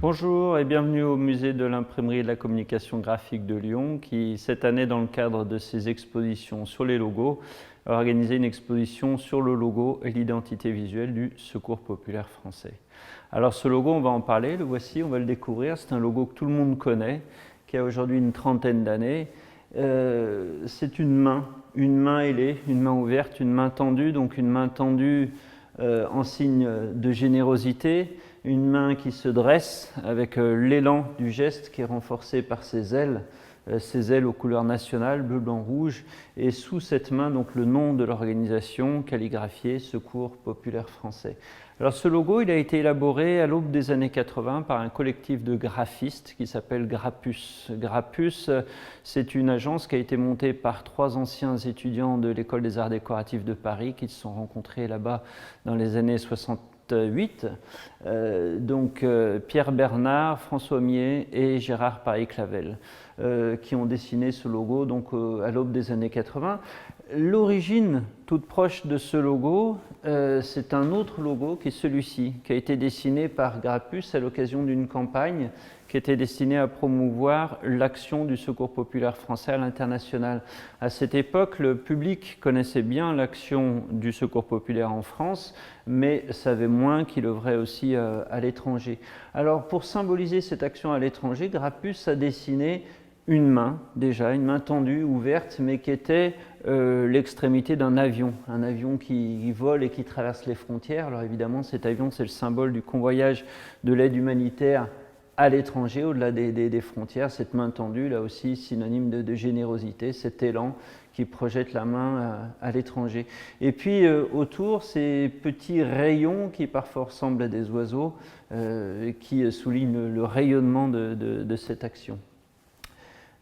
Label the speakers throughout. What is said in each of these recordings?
Speaker 1: Bonjour et bienvenue au musée de l'imprimerie et de la communication graphique de Lyon qui, cette année, dans le cadre de ses expositions sur les logos, a organisé une exposition sur le logo et l'identité visuelle du Secours populaire français. Alors ce logo, on va en parler, le voici, on va le découvrir. C'est un logo que tout le monde connaît, qui a aujourd'hui une trentaine d'années. C'est une main ailée, une main ouverte, une main tendue, donc une main tendue en signe de générosité, une main qui se dresse avec l'élan du geste qui est renforcé par ses ailes aux couleurs nationales, bleu, blanc, rouge, et sous cette main donc le nom de l'organisation calligraphié Secours populaire français. Alors ce logo, il a été élaboré à l'aube des années 80 par un collectif de graphistes qui s'appelle Grappus. Grappus, c'est une agence qui a été montée par 3 anciens étudiants de l'École des Arts Décoratifs de Paris qui se sont rencontrés là-bas dans les années 68. Pierre Bernard, François Mier et Gérard Paris-Clavel qui ont dessiné ce logo à l'aube des années 80. L'origine toute proche de ce logo, c'est un autre logo qui est celui-ci, qui a été dessiné par Grappus à l'occasion d'une campagne qui était destinée à promouvoir l'action du Secours populaire français à l'international. À cette époque, le public connaissait bien l'action du Secours populaire en France, mais savait moins qu'il œuvrait aussi à l'étranger. Alors, pour symboliser cette action à l'étranger, Grappus a dessiné une main, déjà, une main tendue, ouverte, mais qui était l'extrémité d'un avion, un avion qui vole et qui traverse les frontières. Alors évidemment, cet avion, c'est le symbole du convoyage de l'aide humanitaire à l'étranger, au-delà des frontières. Cette main tendue, là aussi, synonyme de générosité, cet élan qui projette la main à l'étranger. Et puis autour, ces petits rayons qui parfois ressemblent à des oiseaux, qui soulignent le rayonnement de cette action.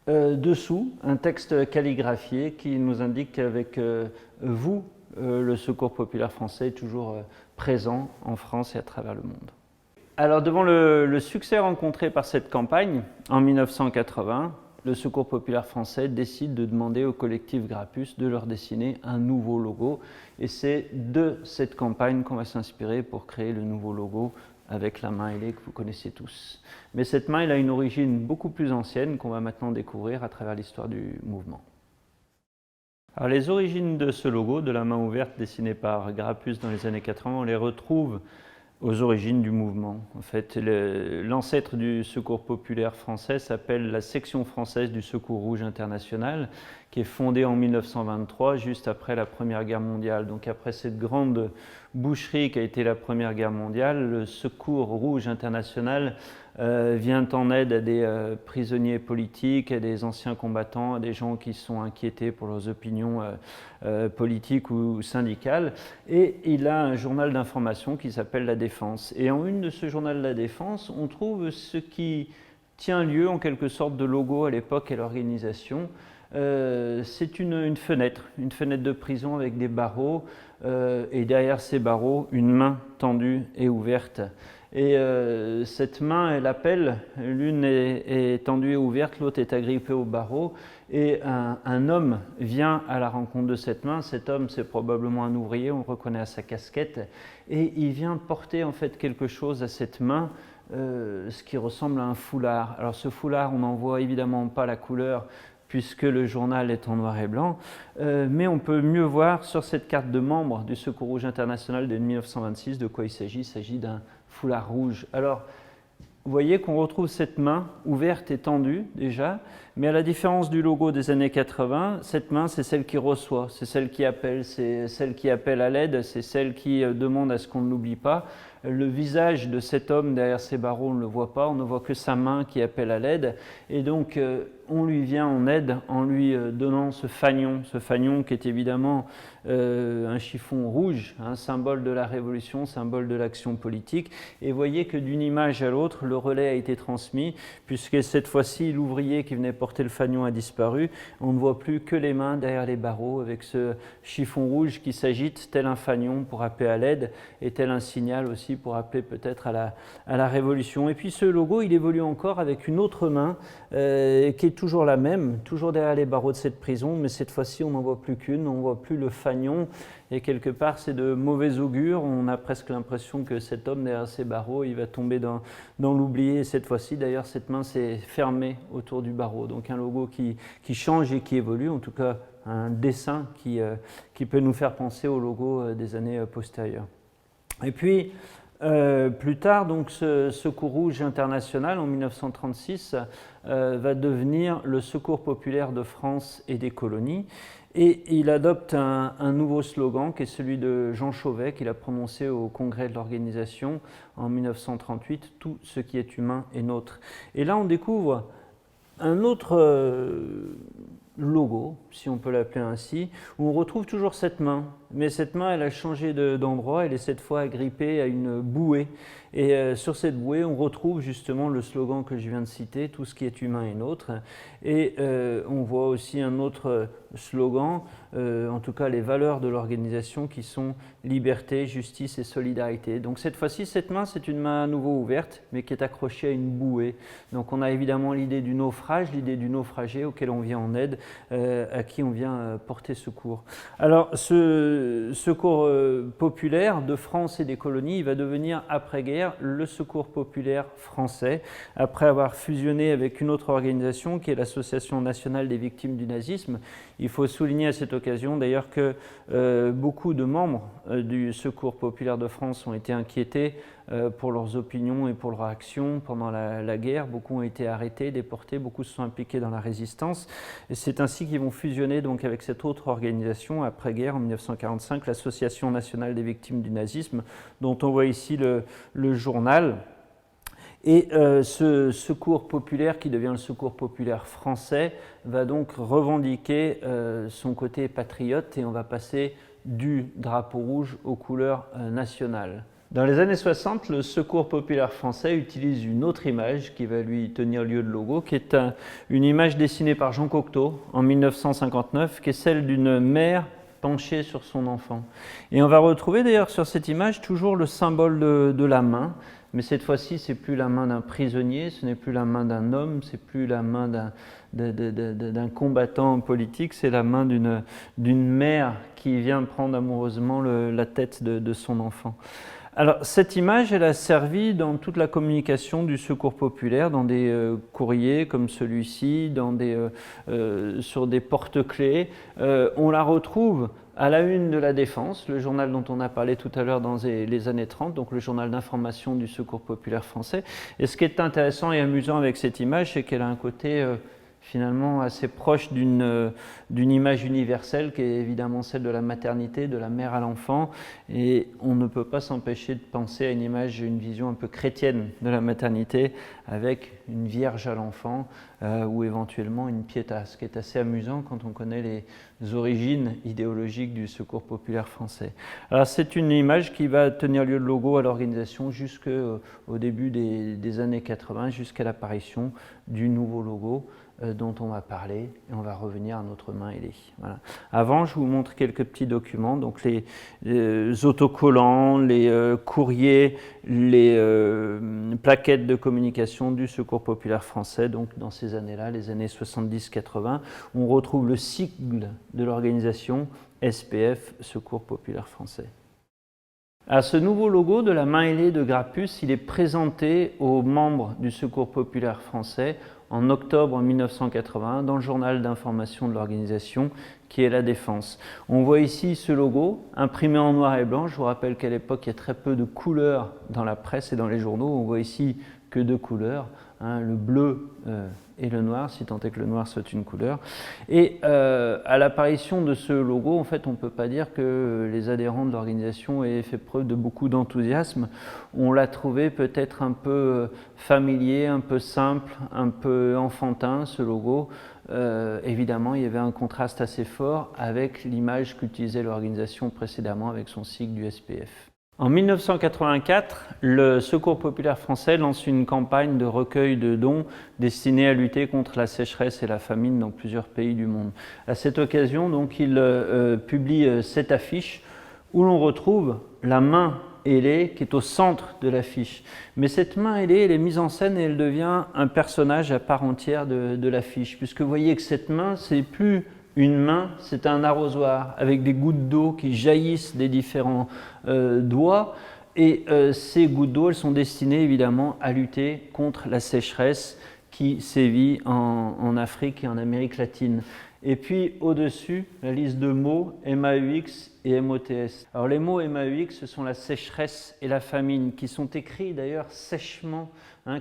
Speaker 1: Dessous, un texte calligraphié qui nous indique qu'avec vous, le Secours populaire français est toujours présent en France et à travers le monde. Alors devant le succès rencontré par cette campagne, en 1980, le Secours populaire français décide de demander au collectif Grappus de leur dessiner un nouveau logo. Et c'est de cette campagne qu'on va s'inspirer pour créer le nouveau logo avec la main ailée que vous connaissez tous. Mais cette main, elle a une origine beaucoup plus ancienne qu'on va maintenant découvrir à travers l'histoire du mouvement. Alors les origines de ce logo, de la main ouverte dessinée par Grappus dans les années 80, on les retrouve aux origines du mouvement. En fait, l'ancêtre du Secours populaire français s'appelle la Section française du Secours rouge international, qui est fondée en 1923, juste après la Première Guerre mondiale. Donc après cette grande boucherie qui a été la Première Guerre mondiale, le Secours rouge international vient en aide à des prisonniers politiques, à des anciens combattants, à des gens qui sont inquiétés pour leurs opinions politiques ou syndicales. Et il a un journal d'information qui s'appelle La Défense. Et en une de ce journal La Défense, on trouve ce qui tient lieu en quelque sorte de logo à l'époque et l'organisation. C'est une fenêtre de prison avec des barreaux, et derrière ces barreaux, une main tendue et ouverte. Et cette main, elle appelle, l'une est tendue et ouverte, l'autre est agrippée au barreau, et un homme vient à la rencontre de cette main. Cet homme, c'est probablement un ouvrier, on le reconnaît à sa casquette, et il vient porter en fait quelque chose à cette main, ce qui ressemble à un foulard. Alors ce foulard, on n'en voit évidemment pas la couleur, puisque le journal est en noir et blanc, mais on peut mieux voir sur cette carte de membre du Secours rouge international de 1926 de quoi il s'agit. Il s'agit d'un foulard rouge. Alors, vous voyez qu'on retrouve cette main ouverte et tendue déjà, mais à la différence du logo des années 80, cette main, c'est celle qui reçoit, c'est celle qui appelle, c'est celle qui appelle à l'aide, c'est celle qui demande à ce qu'on ne l'oublie pas. Le visage de cet homme derrière ces barreaux, on ne le voit pas, on ne voit que sa main qui appelle à l'aide. Et donc, on lui vient en aide en lui donnant ce fanion qui est évidemment un chiffon rouge, un symbole de la révolution, symbole de l'action politique. Et voyez que d'une image à l'autre, le relais a été transmis, puisque cette fois-ci, l'ouvrier qui venait porter le fanion a disparu. On ne voit plus que les mains derrière les barreaux, avec ce chiffon rouge qui s'agite, tel un fanion pour appeler à l'aide, et tel un signal aussi pour appeler peut-être à la révolution. Et puis ce logo, il évolue encore avec une autre main, qui est toujours la même, toujours derrière les barreaux de cette prison, mais cette fois-ci on n'en voit plus qu'une, on ne voit plus le fanion, et quelque part c'est de mauvais augure. On a presque l'impression que cet homme derrière ces barreaux, il va tomber dans l'oublié. Cette fois-ci d'ailleurs cette main s'est fermée autour du barreau, donc un logo qui change et qui évolue, en tout cas un dessin qui peut nous faire penser au logo des années postérieures. Et puis plus tard, donc, ce Secours Rouge International, en 1936, va devenir le Secours Populaire de France et des colonies. Et il adopte un nouveau slogan qui est celui de Jean Chauvet, qu'il a prononcé au congrès de l'organisation en 1938, « Tout ce qui est humain est nôtre ». Et là, on découvre un autre logo, si on peut l'appeler ainsi, où on retrouve toujours cette main. Mais cette main, elle a changé d'endroit, elle est cette fois agrippée à une bouée. Et sur cette bouée, on retrouve justement le slogan que je viens de citer, « Tout ce qui est humain est nôtre ». Et on voit aussi un autre slogan, en tout cas les valeurs de l'organisation qui sont liberté, justice et solidarité. Donc cette fois-ci, cette main, c'est une main à nouveau ouverte, mais qui est accrochée à une bouée. Donc on a évidemment l'idée du naufrage, l'idée du naufragé auquel on vient en aide, à qui on vient porter secours. Alors ce Secours populaire de France et des colonies, il va devenir après-guerre le Secours populaire français, après avoir fusionné avec une autre organisation qui est l'Association nationale des victimes du nazisme. Il faut souligner à cette occasion d'ailleurs que beaucoup de membres du Secours populaire de France ont été inquiétés pour leurs opinions et pour leurs actions pendant la guerre. Beaucoup ont été arrêtés, déportés, beaucoup se sont impliqués dans la résistance. Et c'est ainsi qu'ils vont fusionner donc avec cette autre organisation après-guerre en 1945, l'Association nationale des victimes du nazisme, dont on voit ici le journal. Et ce Secours populaire, qui devient le Secours populaire français, va donc revendiquer son côté patriote et on va passer du drapeau rouge aux couleurs nationales. Dans les années 60, le Secours populaire français utilise une autre image qui va lui tenir lieu de logo, qui est une image dessinée par Jean Cocteau en 1959, qui est celle d'une mère penchée sur son enfant. Et on va retrouver d'ailleurs sur cette image toujours le symbole de la main, mais cette fois-ci, ce n'est plus la main d'un prisonnier, ce n'est plus la main d'un homme, ce n'est plus la main d'un combattant politique, c'est la main d'une mère qui vient prendre amoureusement la tête de son enfant. Alors, cette image, elle a servi dans toute la communication du Secours populaire, dans des courriers comme celui-ci, sur des porte-clés. On la retrouve à la une de la Défense, le journal dont on a parlé tout à l'heure dans les années 30, donc le journal d'information du Secours populaire français. Et ce qui est intéressant et amusant avec cette image, c'est qu'elle a un côté finalement assez proche d'une image universelle qui est évidemment celle de la maternité, de la mère à l'enfant, et on ne peut pas s'empêcher de penser à une image, une vision un peu chrétienne de la maternité avec une vierge à l'enfant ou éventuellement une piéta, ce qui est assez amusant quand on connaît les origines idéologiques du Secours populaire français. Alors c'est une image qui va tenir lieu de logo à l'organisation jusqu'au début des années 80, jusqu'à l'apparition du nouveau logo dont on va parler, et on va revenir à notre main ailée. Voilà. Avant, je vous montre quelques petits documents, donc les autocollants, les courriers, les plaquettes de communication du Secours populaire français, donc dans ces années-là, les années 70-80, on retrouve le sigle de l'organisation SPF, Secours populaire français. Alors, ce nouveau logo de la main ailée de Grappus, il est présenté aux membres du Secours populaire français en octobre 1981 dans le journal d'information de l'organisation qui est La Défense. On voit ici ce logo imprimé en noir et blanc. Je vous rappelle qu'à l'époque, il y a très peu de couleurs dans la presse et dans les journaux. On voit ici que deux couleurs, le bleu et le noir, si tant est que le noir soit une couleur. Et à l'apparition de ce logo, en fait, on ne peut pas dire que les adhérents de l'organisation aient fait preuve de beaucoup d'enthousiasme. On l'a trouvé peut-être un peu familier, un peu simple, un peu enfantin, ce logo. Évidemment, il y avait un contraste assez fort avec l'image qu'utilisait l'organisation précédemment avec son sigle du SPF. En 1984, le Secours populaire français lance une campagne de recueil de dons destinée à lutter contre la sécheresse et la famine dans plusieurs pays du monde. À cette occasion, donc, il publie cette affiche où l'on retrouve la main ailée qui est au centre de l'affiche. Mais cette main ailée, elle est mise en scène et elle devient un personnage à part entière de l'affiche, puisque vous voyez que cette main, c'est plus une main, c'est un arrosoir avec des gouttes d'eau qui jaillissent des différents doigts. Et ces gouttes d'eau, elles sont destinées évidemment à lutter contre la sécheresse qui sévit en Afrique et en Amérique latine. Et puis au-dessus, la liste de mots MAUX et MOTS. Alors les mots MAUX, ce sont la sécheresse et la famine, qui sont écrits d'ailleurs sèchement,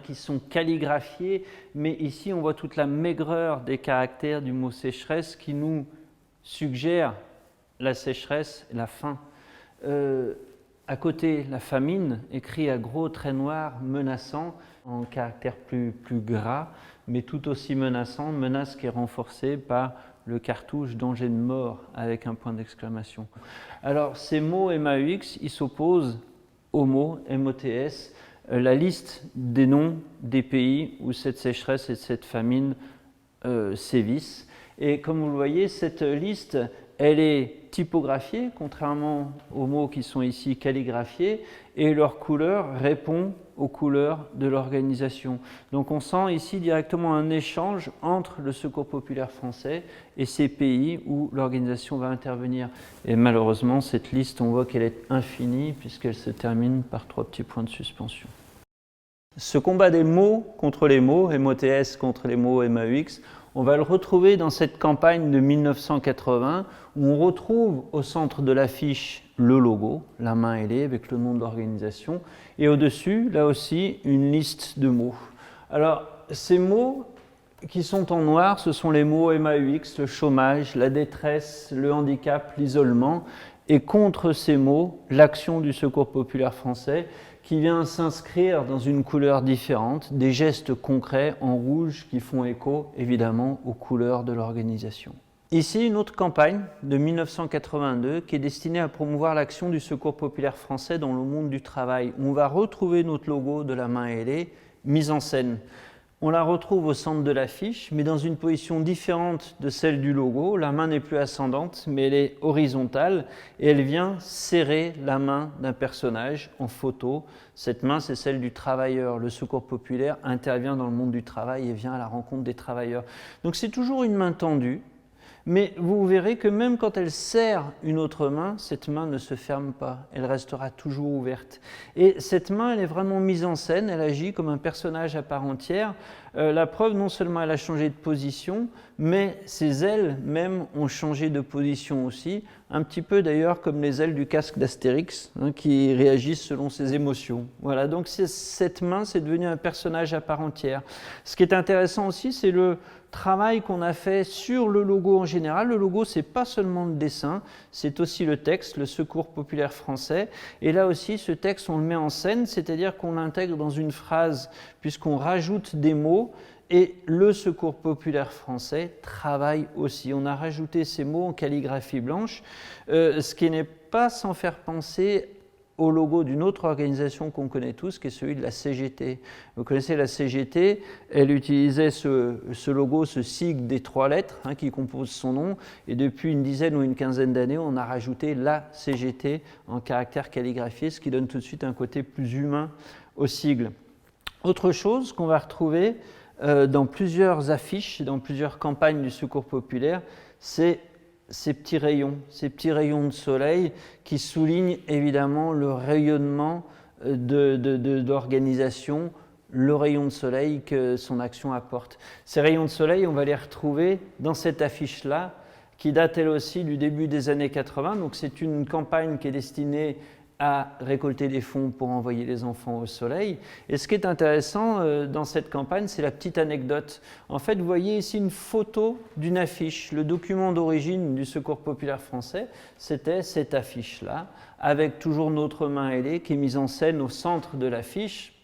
Speaker 1: qui sont calligraphiés, mais ici on voit toute la maigreur des caractères du mot sécheresse qui nous suggère la sécheresse et la faim. À côté, la famine, écrit à gros traits noirs, menaçant, en caractère plus gras, mais tout aussi menaçant, menace qui est renforcée par le cartouche danger de mort avec un point d'exclamation. Alors ces mots MAUX, ils s'opposent aux mots MOTS, la liste des noms des pays où cette sécheresse et cette famine sévissent. Et comme vous le voyez, cette liste, elle est typographiée, contrairement aux mots qui sont ici calligraphiés, et leur couleur répond aux couleurs de l'organisation. Donc on sent ici directement un échange entre le Secours populaire français et ces pays où l'organisation va intervenir. Et malheureusement, cette liste, on voit qu'elle est infinie puisqu'elle se termine par 3 petits points de suspension. Ce combat des mots contre les mots, MOTS contre les mots MAUX, on va le retrouver dans cette campagne de 1980 où on retrouve au centre de l'affiche le logo, la main ailée avec le nom de l'organisation, et au-dessus, là aussi, une liste de mots. Alors, ces mots qui sont en noir, ce sont les mots MAUX, le chômage, la détresse, le handicap, l'isolement, et contre ces mots, l'action du Secours populaire français qui vient s'inscrire dans une couleur différente, des gestes concrets en rouge qui font écho évidemment aux couleurs de l'organisation. Ici, une autre campagne de 1982 qui est destinée à promouvoir l'action du Secours populaire français dans le monde du travail. On va retrouver notre logo de la main ailée, mise en scène. On la retrouve au centre de l'affiche, mais dans une position différente de celle du logo. La main n'est plus ascendante, mais elle est horizontale et elle vient serrer la main d'un personnage en photo. Cette main, c'est celle du travailleur. Le Secours populaire intervient dans le monde du travail et vient à la rencontre des travailleurs. Donc c'est toujours une main tendue, mais vous verrez que même quand elle serre une autre main, cette main ne se ferme pas, elle restera toujours ouverte. Et cette main, elle est vraiment mise en scène, elle agit comme un personnage à part entière. La preuve, non seulement elle a changé de position, mais ses ailes même ont changé de position aussi, un petit peu d'ailleurs comme les ailes du casque d'Astérix, qui réagissent selon ses émotions. Voilà, donc cette main, c'est devenu un personnage à part entière. Ce qui est intéressant aussi, c'est le travail qu'on a fait sur le logo en général. Le logo, c'est pas seulement le dessin, c'est aussi le texte, le Secours populaire français. Et là aussi, ce texte, on le met en scène, c'est-à-dire qu'on l'intègre dans une phrase, puisqu'on rajoute des mots. Et le Secours populaire français travaille aussi. On a rajouté ces mots en calligraphie blanche, ce qui n'est pas sans faire penser au logo d'une autre organisation qu'on connaît tous, qui est celui de la CGT. Vous connaissez la CGT, elle utilisait ce logo, ce sigle des 3 lettres qui composent son nom, et depuis une dizaine ou une quinzaine d'années, on a rajouté la CGT en caractère calligraphié, ce qui donne tout de suite un côté plus humain au sigle. Autre chose qu'on va retrouver dans plusieurs affiches, dans plusieurs campagnes du Secours populaire, c'est ces petits rayons de soleil qui soulignent évidemment le rayonnement d'organisation, le rayon de soleil que son action apporte. Ces rayons de soleil, on va les retrouver dans cette affiche-là, qui date elle aussi du début des années 80. Donc c'est une campagne qui est destinée à récolter des fonds pour envoyer les enfants au soleil. Et ce qui est intéressant dans cette campagne, c'est la petite anecdote. En fait, vous voyez ici une photo d'une affiche. Le document d'origine du Secours populaire français, c'était cette affiche-là, avec toujours notre main ailée qui est mise en scène au centre de l'affiche.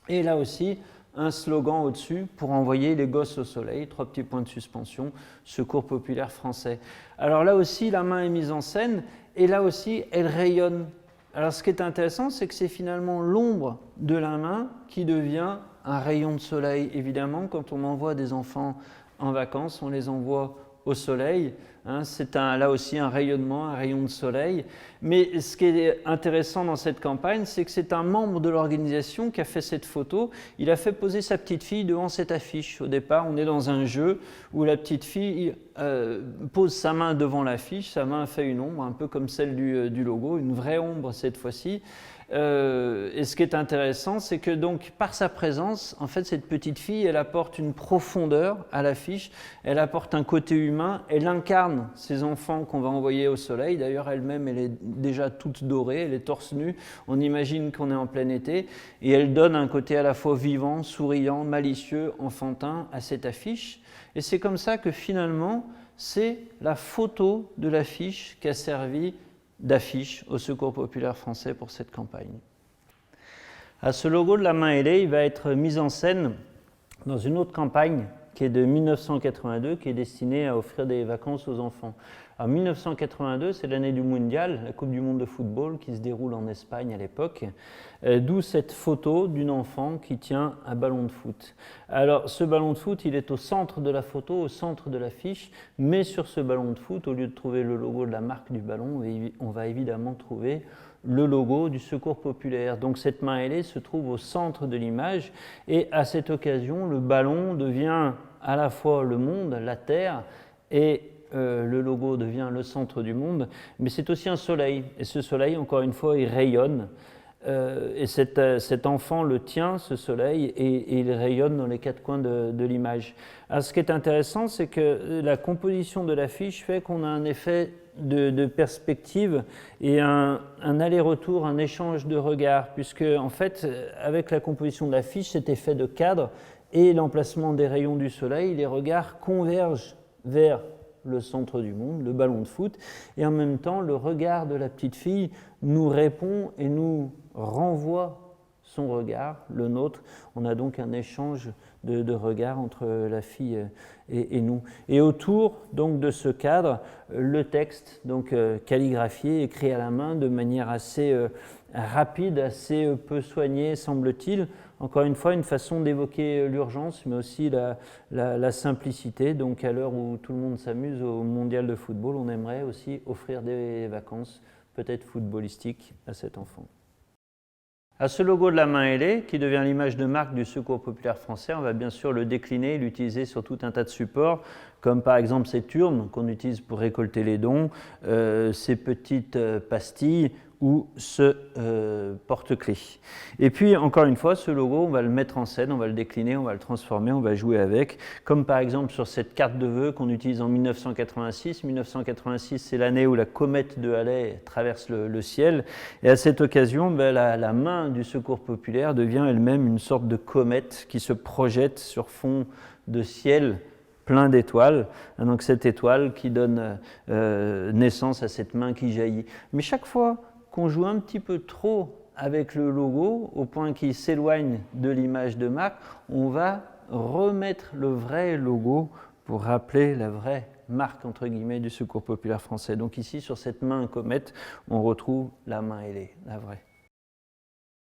Speaker 1: Et là aussi, un slogan au-dessus pour envoyer les gosses au soleil, 3 petits points de suspension, Secours populaire français. Alors là aussi, la main est mise en scène et là aussi, elle rayonne. Alors ce qui est intéressant, c'est que c'est finalement l'ombre de la main qui devient un rayon de soleil. Évidemment, quand on envoie des enfants en vacances, on les envoie au soleil. Hein, c'est là aussi un rayonnement, un rayon de soleil. Mais ce qui est intéressant dans cette campagne, c'est que c'est un membre de l'organisation qui a fait cette photo. Il a fait poser sa petite fille devant cette affiche. Au départ, on est dans un jeu où la petite fille pose sa main devant l'affiche. Sa main fait une ombre, un peu comme celle du logo, une vraie ombre cette fois-ci. Et ce qui est intéressant, c'est que donc par sa présence, en fait, cette petite fille, elle apporte une profondeur à l'affiche, elle apporte un côté humain, elle incarne ces enfants qu'on va envoyer au soleil. D'ailleurs, elle-même, elle est déjà toute dorée, elle est torse nu, on imagine qu'on est en plein été, et elle donne un côté à la fois vivant, souriant, malicieux, enfantin à cette affiche. Et c'est comme ça que finalement, c'est la photo de l'affiche qui a servi d'affiche au Secours populaire français pour cette campagne. Ce logo de la main ailée, il va être mis en scène dans une autre campagne qui est de 1982, qui est destinée à offrir des vacances aux enfants. En 1982, c'est l'année du Mondial, la Coupe du Monde de football qui se déroule en Espagne à l'époque, d'où cette photo d'une enfant qui tient un ballon de foot. Alors ce ballon de foot, il est au centre de la photo, au centre de l'affiche, mais sur ce ballon de foot, au lieu de trouver le logo de la marque du ballon, on va évidemment trouver le logo du Secours populaire. Donc cette main ailée se trouve au centre de l'image et à cette occasion, le ballon devient à la fois le monde, la terre, et le logo devient le centre du monde, mais c'est aussi un soleil. Et ce soleil, encore une fois, il rayonne. Et cet enfant le tient, ce soleil, et il rayonne dans les quatre coins de l'image. Alors, ce qui est intéressant, c'est que la composition de l'affiche fait qu'on a un effet de perspective et un aller-retour, un échange de regards, puisque en fait, avec la composition de l'affiche, cet effet de cadre et l'emplacement des rayons du soleil, les regards convergent vers le centre du monde, le ballon de foot, et en même temps, le regard de la petite fille nous répond et nous renvoie son regard, le nôtre. On a donc un échange de regards entre la fille et nous. Et autour donc de ce cadre, le texte, donc calligraphié, écrit à la main de manière assez rapide, assez peu soignée, semble-t-il. Encore une fois, une façon d'évoquer l'urgence, mais aussi la simplicité. Donc à l'heure où tout le monde s'amuse au mondial de football, on aimerait aussi offrir des vacances, peut-être footballistiques, à cet enfant. À ce logo de la main ailée, qui devient l'image de marque du Secours populaire français, on va bien sûr le décliner, l'utiliser sur tout un tas de supports, comme par exemple cette urne qu'on utilise pour récolter les dons, ces petites pastilles ou ce porte-clés. Et puis, encore une fois, ce logo, on va le mettre en scène, on va le décliner, on va le transformer, on va jouer avec, comme par exemple sur cette carte de vœux qu'on utilise en 1986. 1986, c'est l'année où la comète de Halley traverse le ciel. Et à cette occasion, la main du Secours populaire devient elle-même une sorte de comète qui se projette sur fond de ciel plein d'étoiles. Donc cette étoile qui donne naissance à cette main qui jaillit. Mais chaque fois qu'on joue un petit peu trop avec le logo, au point qu'il s'éloigne de l'image de marque, on va remettre le vrai logo pour rappeler la vraie marque, entre guillemets, du Secours populaire français. Donc ici, sur cette main comète, on retrouve la main ailée, la vraie.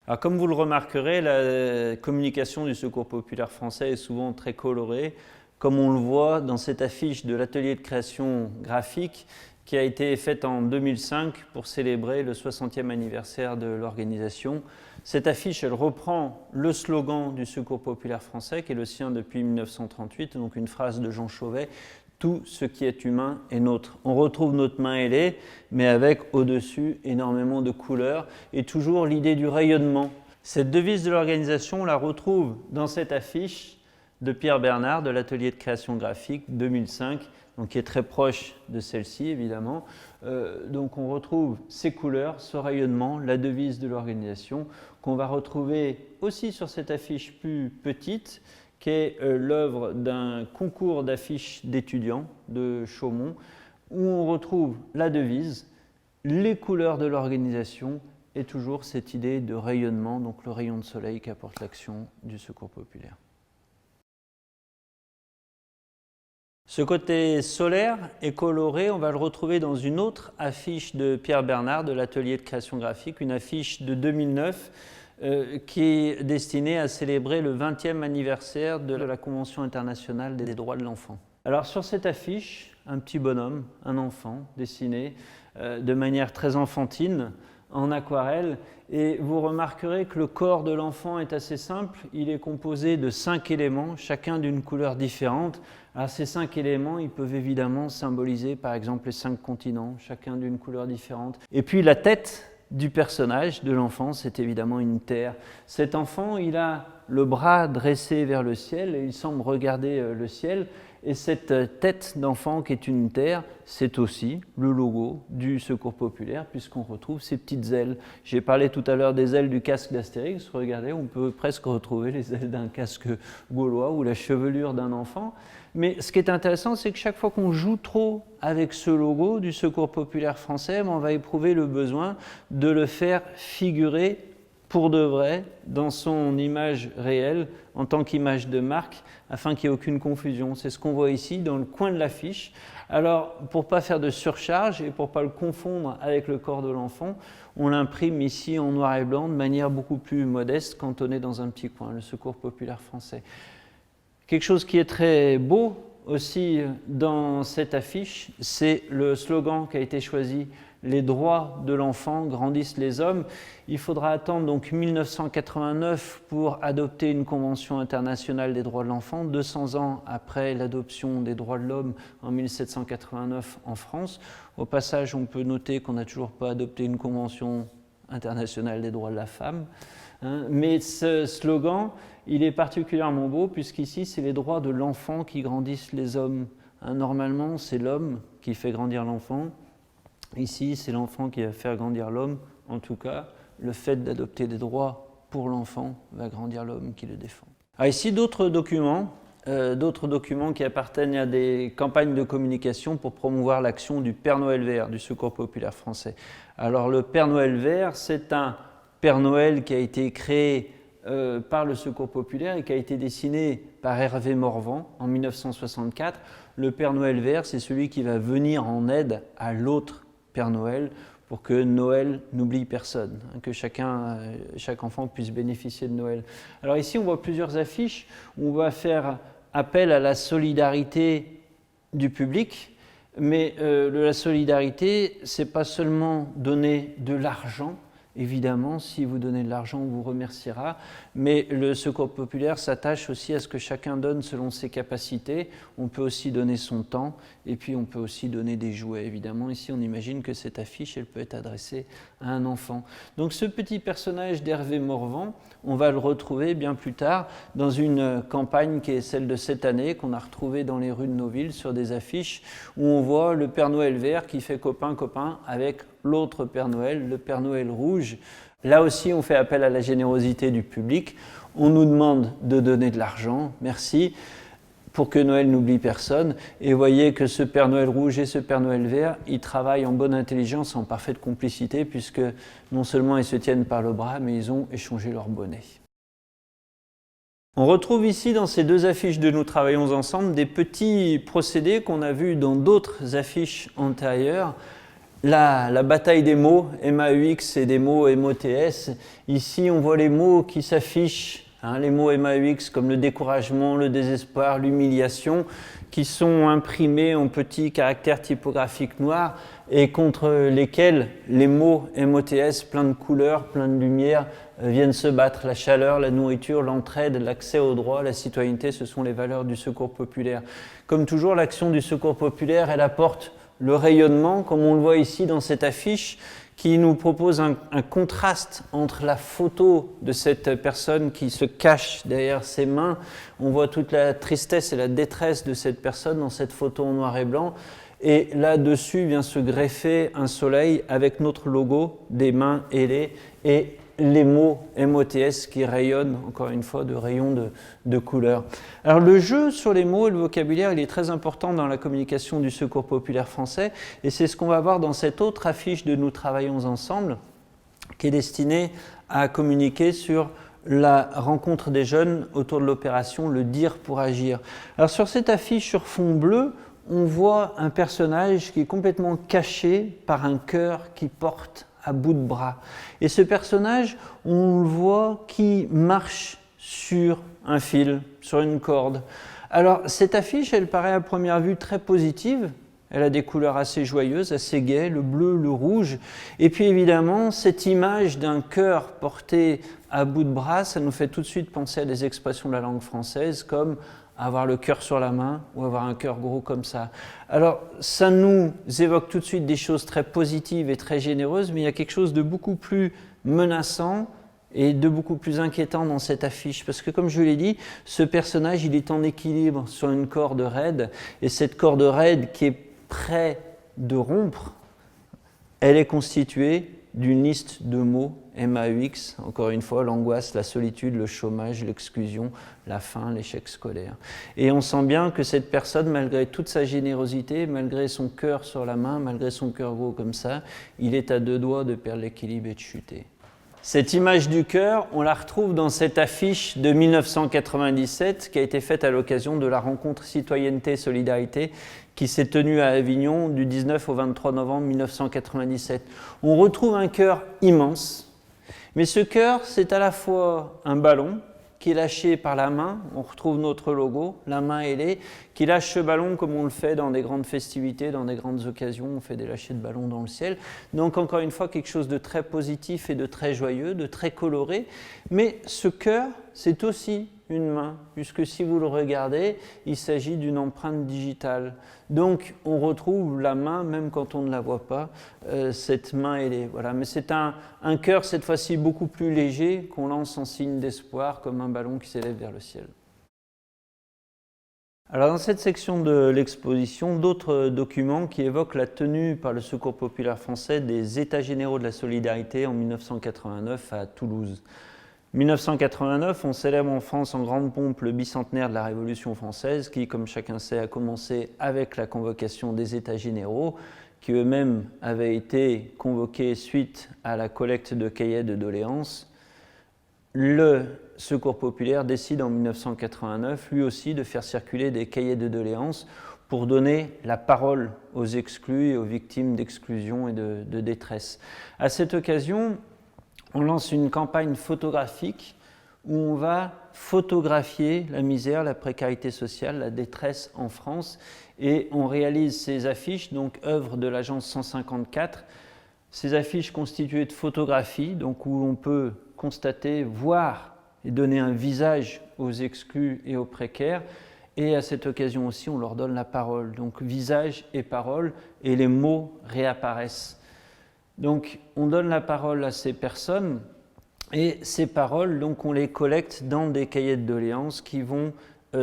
Speaker 1: Alors, comme vous le remarquerez, la communication du Secours populaire français est souvent très colorée, comme on le voit dans cette affiche de l'atelier de création graphique qui a été faite en 2005 pour célébrer le 60e anniversaire de l'organisation. Cette affiche, elle reprend le slogan du Secours populaire français, qui est le sien depuis 1938, donc une phrase de Jean Chauvet, « Tout ce qui est humain est nôtre ». On retrouve notre main ailée, mais avec au-dessus énormément de couleurs, et toujours l'idée du rayonnement. Cette devise de l'organisation, on la retrouve dans cette affiche de Pierre Bernard, de l'atelier de création graphique 2005, donc qui est très proche de celle-ci évidemment. Donc on retrouve ces couleurs, ce rayonnement, la devise de l'organisation qu'on va retrouver aussi sur cette affiche plus petite qui est l'œuvre d'un concours d'affiches d'étudiants de Chaumont où on retrouve la devise, les couleurs de l'organisation et toujours cette idée de rayonnement, donc le rayon de soleil qu'apporte l'action du Secours populaire. Ce côté solaire et coloré, on va le retrouver dans une autre affiche de Pierre Bernard de l'atelier de création graphique, une affiche de 2009 qui est destinée à célébrer le 20e anniversaire de la Convention internationale des droits de l'enfant. Alors sur cette affiche, un petit bonhomme, un enfant dessiné de manière très enfantine en aquarelle. Et vous remarquerez que le corps de l'enfant est assez simple. Il est composé de 5 éléments, chacun d'une couleur différente. Alors ces 5 éléments, ils peuvent évidemment symboliser par exemple les 5 continents, chacun d'une couleur différente. Et puis la tête du personnage, de l'enfant, c'est évidemment une terre. Cet enfant, il a le bras dressé vers le ciel et il semble regarder le ciel. Et cette tête d'enfant qui est une terre, c'est aussi le logo du Secours populaire puisqu'on retrouve ces petites ailes. J'ai parlé tout à l'heure des ailes du casque d'Astérix. Regardez, on peut presque retrouver les ailes d'un casque gaulois ou la chevelure d'un enfant. Mais ce qui est intéressant, c'est que chaque fois qu'on joue trop avec ce logo du Secours populaire français, on va éprouver le besoin de le faire figurer pour de vrai dans son image réelle en tant qu'image de marque afin qu'il n'y ait aucune confusion. C'est ce qu'on voit ici dans le coin de l'affiche. Alors pour ne pas faire de surcharge et pour ne pas le confondre avec le corps de l'enfant, on l'imprime ici en noir et blanc de manière beaucoup plus modeste cantonné dans un petit coin, le Secours populaire français. Quelque chose qui est très beau aussi dans cette affiche, c'est le slogan qui a été choisi. Les droits de l'enfant grandissent les hommes. Il faudra attendre donc 1989 pour adopter une convention internationale des droits de l'enfant, 200 ans après l'adoption des droits de l'homme en 1789 en France. Au passage, on peut noter qu'on n'a toujours pas adopté une convention internationale des droits de la femme. Mais ce slogan, il est particulièrement beau puisqu'ici, c'est les droits de l'enfant qui grandissent les hommes. Normalement, c'est l'homme qui fait grandir l'enfant. Ici, c'est l'enfant qui va faire grandir l'homme. En tout cas, le fait d'adopter des droits pour l'enfant va grandir l'homme qui le défend. Alors ici, d'autres documents qui appartiennent à des campagnes de communication pour promouvoir l'action du Père Noël vert, du Secours populaire français. Alors le Père Noël vert, c'est un Père Noël qui a été créé par le Secours populaire et qui a été dessiné par Hervé Morvan en 1964. Le Père Noël vert, c'est celui qui va venir en aide à l'autre Père Noël pour que Noël n'oublie personne, que chaque enfant puisse bénéficier de Noël. Alors ici, on voit plusieurs affiches où on va faire appel à la solidarité du public, mais la solidarité, c'est pas seulement donner de l'argent. Évidemment, si vous donnez de l'argent, on vous remerciera, mais le Secours populaire s'attache aussi à ce que chacun donne selon ses capacités. On peut aussi donner son temps, et puis on peut aussi donner des jouets. Évidemment, ici, on imagine que cette affiche, elle peut être adressée à un enfant. Donc ce petit personnage d'Hervé Morvan, on va le retrouver bien plus tard dans une campagne qui est celle de cette année, qu'on a retrouvée dans les rues de nos villes sur des affiches, où on voit le Père Noël vert qui fait copain-copain avec l'autre Père Noël, le Père Noël rouge. Là aussi, on fait appel à la générosité du public. On nous demande de donner de l'argent, merci, pour que Noël n'oublie personne. Et voyez que ce Père Noël rouge et ce Père Noël vert, ils travaillent en bonne intelligence, en parfaite complicité, puisque non seulement ils se tiennent par le bras, mais ils ont échangé leur bonnet. On retrouve ici dans ces deux affiches de Nous travaillons ensemble des petits procédés qu'on a vus dans d'autres affiches antérieures. La bataille des mots, MAUX et des mots MOTS. Ici, on voit les mots qui s'affichent, les mots MAUX comme le découragement, le désespoir, l'humiliation, qui sont imprimés en petits caractères typographiques noirs et contre lesquels les mots MOTS, plein de couleurs, plein de lumière, viennent se battre. La chaleur, la nourriture, l'entraide, l'accès aux droits, la citoyenneté, ce sont les valeurs du Secours populaire. Comme toujours, l'action du Secours populaire, elle apporte le rayonnement, comme on le voit ici dans cette affiche, qui nous propose un contraste entre la photo de cette personne qui se cache derrière ses mains. On voit toute la tristesse et la détresse de cette personne dans cette photo en noir et blanc. Et là-dessus vient se greffer un soleil avec notre logo des mains ailées et les mots MOTS qui rayonnent, encore une fois, de rayons de couleurs. Alors le jeu sur les mots et le vocabulaire, il est très important dans la communication du Secours populaire français, et c'est ce qu'on va voir dans cette autre affiche de Nous travaillons ensemble, qui est destinée à communiquer sur la rencontre des jeunes autour de l'opération Le Dire pour Agir. Alors sur cette affiche sur fond bleu, on voit un personnage qui est complètement caché par un cœur qui porte à bout de bras. Et ce personnage, on le voit qui marche sur un fil, sur une corde. Alors cette affiche, elle paraît à première vue très positive, elle a des couleurs assez joyeuses, assez gaies, le bleu, le rouge. Et puis évidemment, cette image d'un cœur porté à bout de bras, ça nous fait tout de suite penser à des expressions de la langue française comme avoir le cœur sur la main ou avoir un cœur gros comme ça. Alors, ça nous évoque tout de suite des choses très positives et très généreuses, mais il y a quelque chose de beaucoup plus menaçant et de beaucoup plus inquiétant dans cette affiche. Parce que, comme je l'ai dit, ce personnage, il est en équilibre sur une corde raide, et cette corde raide qui est près de rompre, elle est constituée d'une liste de mots MAUX, encore une fois, l'angoisse, la solitude, le chômage, l'exclusion, la faim, l'échec scolaire. Et on sent bien que cette personne, malgré toute sa générosité, malgré son cœur sur la main, malgré son cœur gros comme ça, il est à deux doigts de perdre l'équilibre et de chuter. Cette image du cœur, on la retrouve dans cette affiche de 1997 qui a été faite à l'occasion de la rencontre Citoyenneté et Solidarité qui s'est tenue à Avignon du 19 au 23 novembre 1997. On retrouve un cœur immense, mais ce cœur, c'est à la fois un ballon qui est lâché par la main, on retrouve notre logo, la main ailée, qui lâche ce ballon comme on le fait dans des grandes festivités, dans des grandes occasions, on fait des lâchers de ballons dans le ciel. Donc encore une fois, quelque chose de très positif et de très joyeux, de très coloré. Mais ce cœur, c'est aussi une main, puisque si vous le regardez, il s'agit d'une empreinte digitale. Donc on retrouve la main, même quand on ne la voit pas, cette main ailée. Voilà. Mais c'est un cœur, cette fois-ci, beaucoup plus léger, qu'on lance en signe d'espoir, comme un ballon qui s'élève vers le ciel. Alors dans cette section de l'exposition, d'autres documents qui évoquent la tenue par le Secours populaire français des États généraux de la solidarité en 1989 à Toulouse. 1989, on célèbre en France en grande pompe le bicentenaire de la Révolution française qui, comme chacun sait, a commencé avec la convocation des États généraux qui eux-mêmes avaient été convoqués suite à la collecte de cahiers de doléances. Le Secours populaire décide en 1989, lui aussi, de faire circuler des cahiers de doléances pour donner la parole aux exclus et aux victimes d'exclusion et de détresse. À cette occasion, on lance une campagne photographique où on va photographier la misère, la précarité sociale, la détresse en France et on réalise ces affiches, donc œuvre de l'agence 154, ces affiches constituées de photographies, donc où on peut constater, voir et donner un visage aux exclus et aux précaires. Et à cette occasion aussi, on leur donne la parole. Donc visage et parole, et les mots réapparaissent. Donc on donne la parole à ces personnes, et ces paroles, donc, on les collecte dans des cahiers de doléances qui vont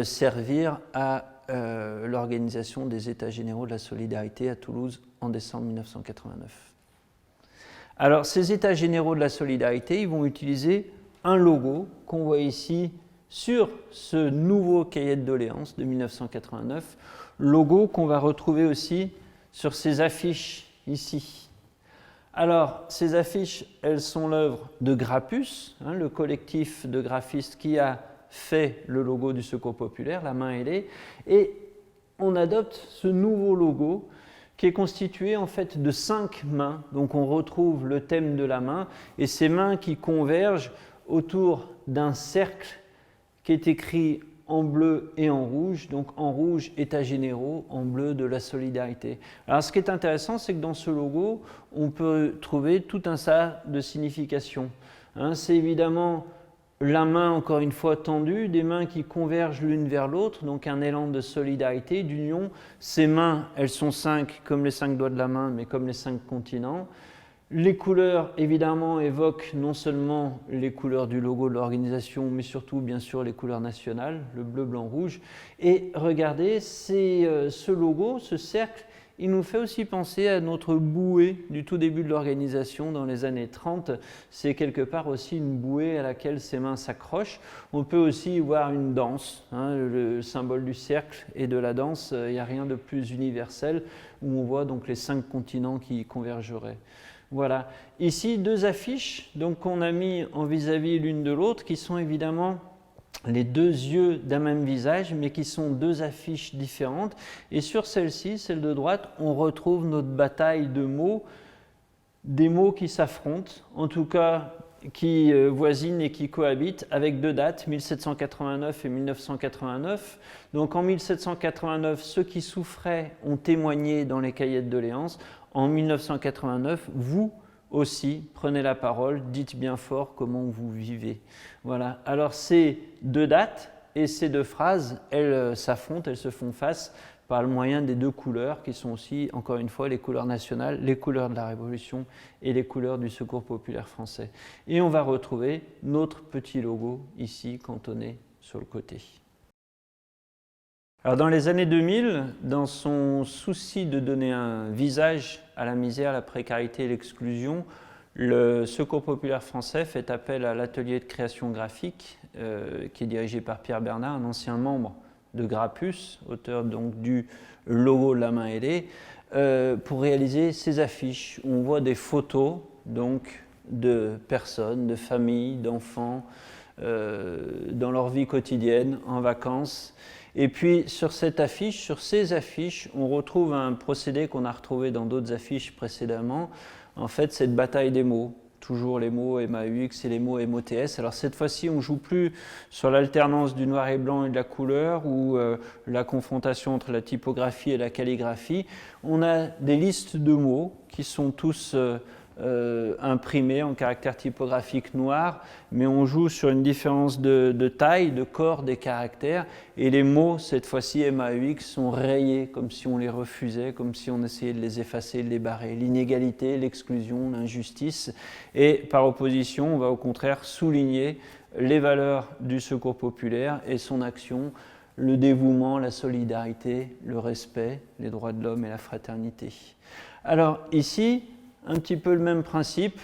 Speaker 1: servir à l'organisation des États généraux de la solidarité à Toulouse en décembre 1989. Alors ces États généraux de la solidarité, ils vont utiliser un logo qu'on voit ici sur ce nouveau cahier de doléances de 1989, logo qu'on va retrouver aussi sur ces affiches ici. Alors, ces affiches, elles sont l'œuvre de Grappus, le collectif de graphistes qui a fait le logo du Secours populaire, la main ailée, et on adopte ce nouveau logo qui est constitué en fait de 5 mains. Donc on retrouve le thème de la main et ces mains qui convergent autour d'un cercle qui est écrit en bleu et en rouge, donc en rouge États généraux, en bleu de la solidarité. Alors ce qui est intéressant, c'est que dans ce logo, on peut trouver tout un tas de significations. C'est évidemment la main, encore une fois, tendue, des mains qui convergent l'une vers l'autre, donc un élan de solidarité, d'union. Ces mains, elles sont 5, comme les 5 doigts de la main, mais comme les 5 continents. Les couleurs, évidemment, évoquent non seulement les couleurs du logo de l'organisation, mais surtout, bien sûr, les couleurs nationales, le bleu, blanc, rouge. Et regardez, ce logo, ce cercle, il nous fait aussi penser à notre bouée du tout début de l'organisation dans les années 30. C'est quelque part aussi une bouée à laquelle ces mains s'accrochent. On peut aussi voir une danse, le symbole du cercle et de la danse. Il n'y a rien de plus universel où on voit donc les 5 continents qui y convergeraient. Voilà. Ici, 2 affiches donc, qu'on a mis en vis-à-vis l'une de l'autre qui sont évidemment les 2 yeux d'un même visage, mais qui sont 2 affiches différentes. Et sur celle-ci, celle de droite, on retrouve notre bataille de mots, des mots qui s'affrontent. En tout cas, qui voisinent et qui cohabitent avec deux dates, 1789 et 1989. Donc en 1789, ceux qui souffraient ont témoigné dans les cahiers de doléances. En 1989, vous aussi, prenez la parole, dites bien fort comment vous vivez. Voilà. Alors ces deux dates et ces deux phrases, elles s'affrontent, elles se font face par le moyen des deux couleurs qui sont aussi, encore une fois, les couleurs nationales, les couleurs de la Révolution et les couleurs du Secours populaire français. Et on va retrouver notre petit logo ici, cantonné sur le côté. Alors dans les années 2000, dans son souci de donner un visage à la misère, la précarité et l'exclusion, le Secours populaire français fait appel à l'atelier de création graphique qui est dirigé par Pierre Bernard, un ancien membre de Grappus, auteur donc du logo La main ailée, pour réaliser ces affiches où on voit des photos donc, de personnes, de familles, d'enfants dans leur vie quotidienne, en vacances. Et puis sur cette affiche, sur ces affiches, on retrouve un procédé qu'on a retrouvé dans d'autres affiches précédemment, en fait cette bataille des mots. Toujours les mots MAUX et les mots MOTS. Alors cette fois-ci, on ne joue plus sur l'alternance du noir et blanc et de la couleur ou la confrontation entre la typographie et la calligraphie. On a des listes de mots qui sont tous imprimés en caractère typographique noir, mais on joue sur une différence de taille, de corps des caractères, et les mots, cette fois-ci MAUX, sont rayés comme si on les refusait, comme si on essayait de les effacer, de les barrer. L'inégalité, l'exclusion, l'injustice, et par opposition, on va au contraire souligner les valeurs du Secours populaire et son action, le dévouement, la solidarité, le respect, les droits de l'homme et la fraternité. Alors ici, un petit peu le même principe,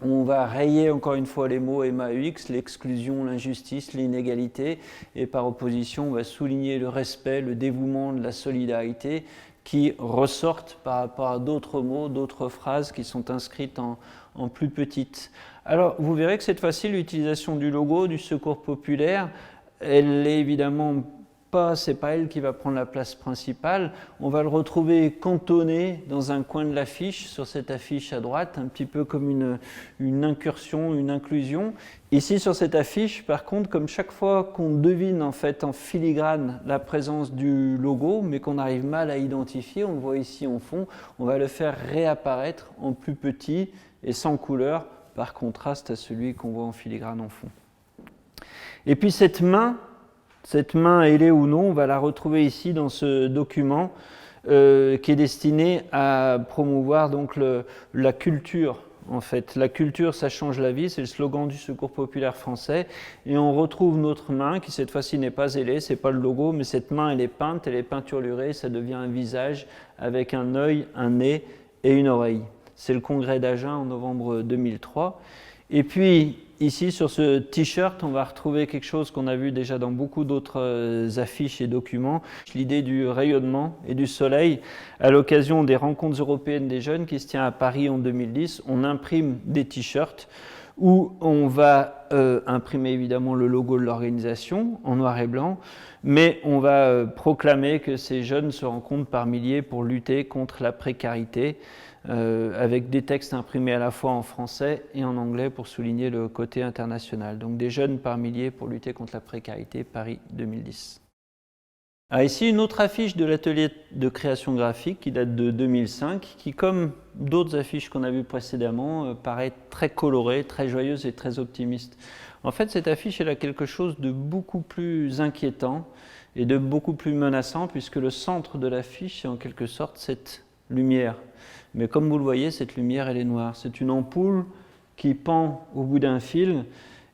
Speaker 1: on va rayer encore une fois les mots MAUX, l'exclusion, l'injustice, l'inégalité, et par opposition, on va souligner le respect, le dévouement, la solidarité, qui ressortent par rapport à d'autres mots, d'autres phrases qui sont inscrites en plus petites. Alors, vous verrez que cette fois-ci, l'utilisation du logo du Secours populaire, elle est évidemment c'est pas elle qui va prendre la place principale. On va le retrouver cantonné dans un coin de l'affiche, sur cette affiche à droite, un petit peu comme une incursion, une inclusion. Ici, sur cette affiche, par contre, comme chaque fois qu'on devine en fait en filigrane la présence du logo, mais qu'on arrive mal à identifier, on le voit ici en fond, on va le faire réapparaître en plus petit et sans couleur, par contraste à celui qu'on voit en filigrane en fond. Et puis cette main ailée ou non, on va la retrouver ici dans ce document qui est destiné à promouvoir donc la culture. En fait, la culture, ça change la vie, c'est le slogan du Secours populaire français. Et on retrouve notre main qui cette fois-ci n'est pas ailée, c'est pas le logo, mais cette main elle est peinte, elle est peinturlurée, ça devient un visage avec un œil, un nez et une oreille. C'est le congrès d'Agen en novembre 2003. Et puis ici sur ce t-shirt, on va retrouver quelque chose qu'on a vu déjà dans beaucoup d'autres affiches et documents, l'idée du rayonnement et du soleil. À l'occasion des rencontres européennes des jeunes qui se tient à Paris en 2010, on imprime des t-shirts où on va imprimer évidemment le logo de l'organisation en noir et blanc, mais on va proclamer que ces jeunes se rencontrent par milliers pour lutter contre la précarité, avec des textes imprimés à la fois en français et en anglais pour souligner le côté international. Donc des jeunes par milliers pour lutter contre la précarité, Paris 2010. Alors ici, une autre affiche de l'atelier de création graphique qui date de 2005, qui comme d'autres affiches qu'on a vues précédemment, paraît très colorée, très joyeuse et très optimiste. En fait, cette affiche, elle a quelque chose de beaucoup plus inquiétant et de beaucoup plus menaçant, puisque le centre de l'affiche, c'est en quelque sorte cette lumière. Mais comme vous le voyez, cette lumière, elle est noire. C'est une ampoule qui pend au bout d'un fil.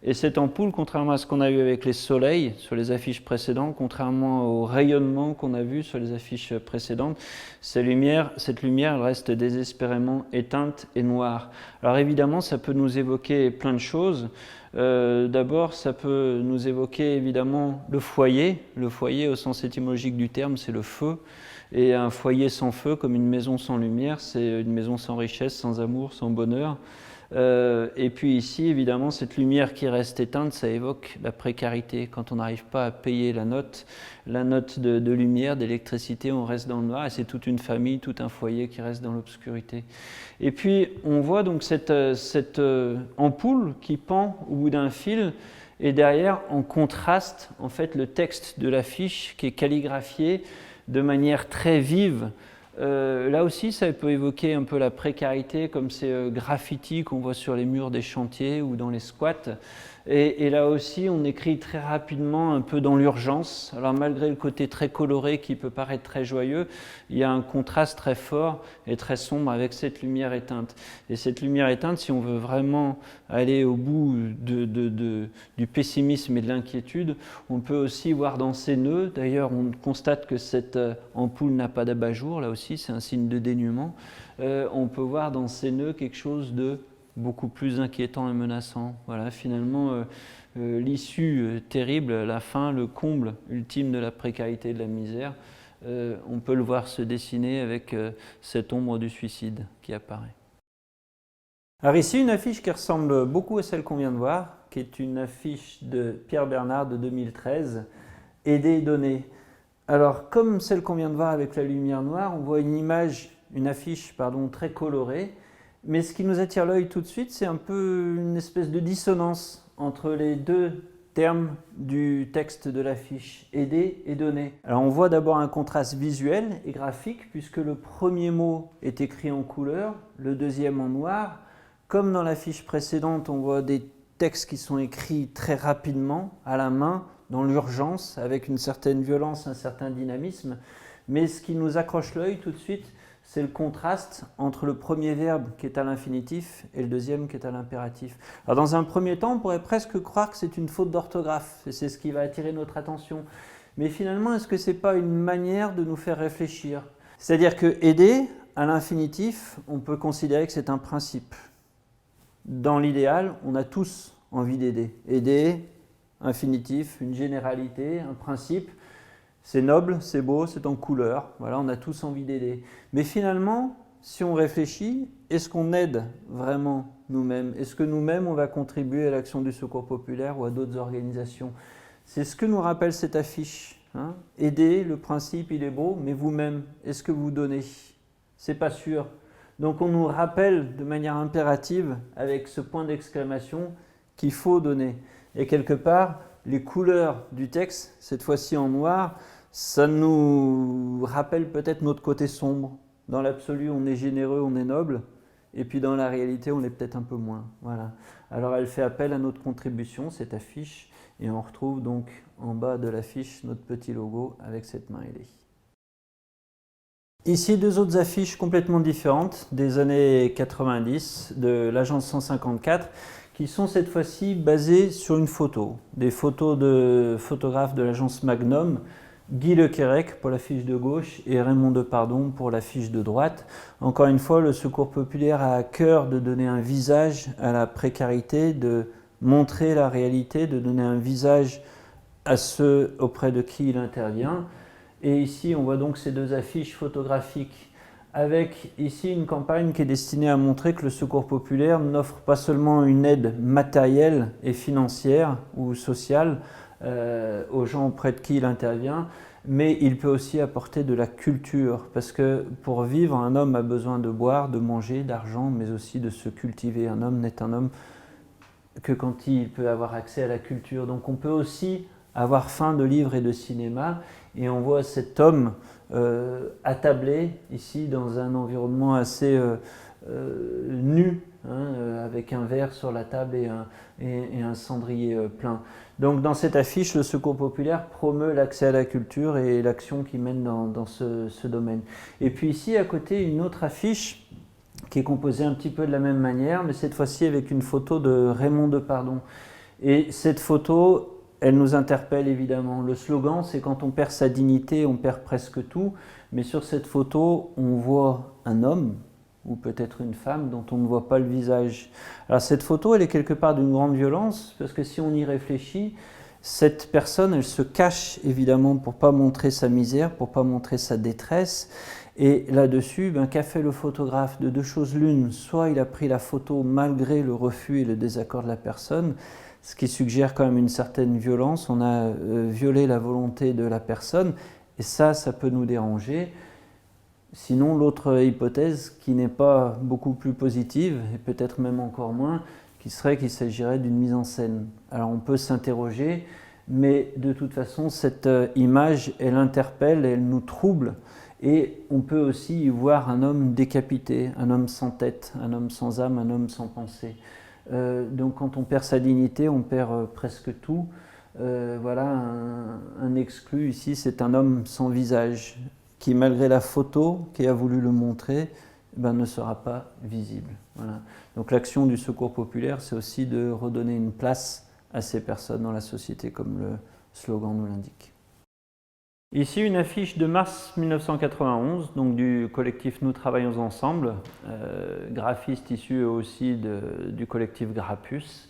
Speaker 1: Et cette ampoule, contrairement à ce qu'on a vu avec les soleils sur les affiches précédentes, contrairement au rayonnement qu'on a vu sur les affiches précédentes, cette lumière, elle reste désespérément éteinte et noire. Alors évidemment, ça peut nous évoquer plein de choses. D'abord, ça peut nous évoquer évidemment le foyer. Le foyer, au sens étymologique du terme, c'est le feu. Et un foyer sans feu, comme une maison sans lumière, c'est une maison sans richesse, sans amour, sans bonheur. Et puis ici, évidemment, cette lumière qui reste éteinte, ça évoque la précarité. Quand on n'arrive pas à payer la note de lumière, d'électricité, on reste dans le noir, et c'est toute une famille, tout un foyer qui reste dans l'obscurité. Et puis, on voit donc cette ampoule qui pend au bout d'un fil, et derrière, en contraste, en fait, le texte de l'affiche qui est calligraphié de manière très vive. Là aussi, ça peut évoquer un peu la précarité, comme ces graffitis qu'on voit sur les murs des chantiers ou dans les squats. Et là aussi, on écrit très rapidement, un peu dans l'urgence. Alors malgré le côté très coloré qui peut paraître très joyeux, il y a un contraste très fort et très sombre avec cette lumière éteinte. Et cette lumière éteinte, si on veut vraiment aller au bout du pessimisme et de l'inquiétude, on peut aussi voir dans ces nœuds. D'ailleurs, on constate que cette ampoule n'a pas d'abat-jour. Là aussi, c'est un signe de dénuement. On peut voir dans ces nœuds quelque chose de beaucoup plus inquiétant et menaçant. Voilà, finalement, l'issue terrible, la fin, le comble ultime de la précarité et de la misère, on peut le voir se dessiner avec cette ombre du suicide qui apparaît. Alors ici, une affiche qui ressemble beaucoup à celle qu'on vient de voir, qui est une affiche de Pierre Bernard de 2013, « Aider et donner ». Alors, comme celle qu'on vient de voir avec la lumière noire, on voit une affiche très colorée. Mais ce qui nous attire l'œil tout de suite, c'est un peu une espèce de dissonance entre les deux termes du texte de l'affiche, aider et donner. Alors on voit d'abord un contraste visuel et graphique, puisque le premier mot est écrit en couleur, le deuxième en noir. Comme dans l'affiche précédente, on voit des textes qui sont écrits très rapidement, à la main, dans l'urgence, avec une certaine violence, un certain dynamisme. Mais ce qui nous accroche l'œil tout de suite, c'est le contraste entre le premier verbe qui est à l'infinitif et le deuxième qui est à l'impératif. Alors dans un premier temps, on pourrait presque croire que c'est une faute d'orthographe, et c'est ce qui va attirer notre attention. Mais finalement, est-ce que ce n'est pas une manière de nous faire réfléchir? C'est-à-dire que aider, à l'infinitif, on peut considérer que c'est un principe. Dans l'idéal, on a tous envie d'aider. Aider, infinitif, une généralité, un principe. C'est noble, c'est beau, c'est en couleur. Voilà, on a tous envie d'aider. Mais finalement, si on réfléchit, est-ce qu'on aide vraiment nous-mêmes? Est-ce que nous-mêmes, on va contribuer à l'action du Secours populaire ou à d'autres organisations? C'est ce que nous rappelle cette affiche. Hein? Aider, le principe, il est beau, mais vous-même, est-ce que vous donnez? C'est pas sûr. Donc on nous rappelle de manière impérative, avec ce point d'exclamation, qu'il faut donner. Et quelque part, les couleurs du texte, cette fois-ci en noir, ça nous rappelle peut-être notre côté sombre. Dans l'absolu, on est généreux, on est noble, et puis dans la réalité, on l'est peut-être un peu moins. Voilà. Alors elle fait appel à notre contribution, cette affiche, et on retrouve donc en bas de l'affiche notre petit logo avec cette main ailée. Ici, deux autres affiches complètement différentes des années 90 de l'agence 154, qui sont cette fois-ci basées sur une photo. Des photos de photographes de l'agence Magnum, Guy Lequérec pour l'affiche de gauche et Raymond Depardon pour l'affiche de droite. Encore une fois, le Secours populaire a à cœur de donner un visage à la précarité, de montrer la réalité, de donner un visage à ceux auprès de qui il intervient. Et ici, on voit donc ces deux affiches photographiques avec ici une campagne qui est destinée à montrer que le Secours populaire n'offre pas seulement une aide matérielle et financière ou sociale aux gens auprès de qui il intervient, mais il peut aussi apporter de la culture, parce que pour vivre, un homme a besoin de boire, de manger, d'argent, mais aussi de se cultiver. Un homme n'est un homme que quand il peut avoir accès à la culture. Donc on peut aussi avoir faim de livres et de cinéma, et on voit cet homme attablé ici dans un environnement assez nu, hein, avec un verre sur la table et un cendrier plein. Donc dans cette affiche, le Secours populaire promeut l'accès à la culture et l'action qu'il mène dans ce domaine. Et puis ici, à côté, une autre affiche qui est composée un petit peu de la même manière, mais cette fois-ci avec une photo de Raymond Depardon. Et cette photo, elle nous interpelle évidemment. Le slogan, c'est quand on perd sa dignité, on perd presque tout. Mais sur cette photo, on voit un homme, ou peut-être une femme, dont on ne voit pas le visage. Alors cette photo, elle est quelque part d'une grande violence, parce que si on y réfléchit, cette personne, elle se cache évidemment pour ne pas montrer sa misère, pour ne pas montrer sa détresse. Et là-dessus, qu'a fait le photographe? De deux choses l'une, soit il a pris la photo malgré le refus et le désaccord de la personne, ce qui suggère quand même une certaine violence, on a violé la volonté de la personne, et ça peut nous déranger. Sinon, l'autre hypothèse, qui n'est pas beaucoup plus positive, et peut-être même encore moins, qui serait qu'il s'agirait d'une mise en scène. Alors on peut s'interroger, mais de toute façon, cette image, elle interpelle, elle nous trouble, et on peut aussi y voir un homme décapité, un homme sans tête, un homme sans âme, un homme sans pensée. Donc quand on perd sa dignité, on perd presque tout. Voilà un exclu ici, c'est un homme sans visage, qui malgré la photo qui a voulu le montrer, ne sera pas visible. Voilà. Donc l'action du Secours populaire, c'est aussi de redonner une place à ces personnes dans la société, comme le slogan nous l'indique. Ici, une affiche de mars 1991, donc du collectif Nous Travaillons Ensemble, graphiste issu aussi du collectif Grappus,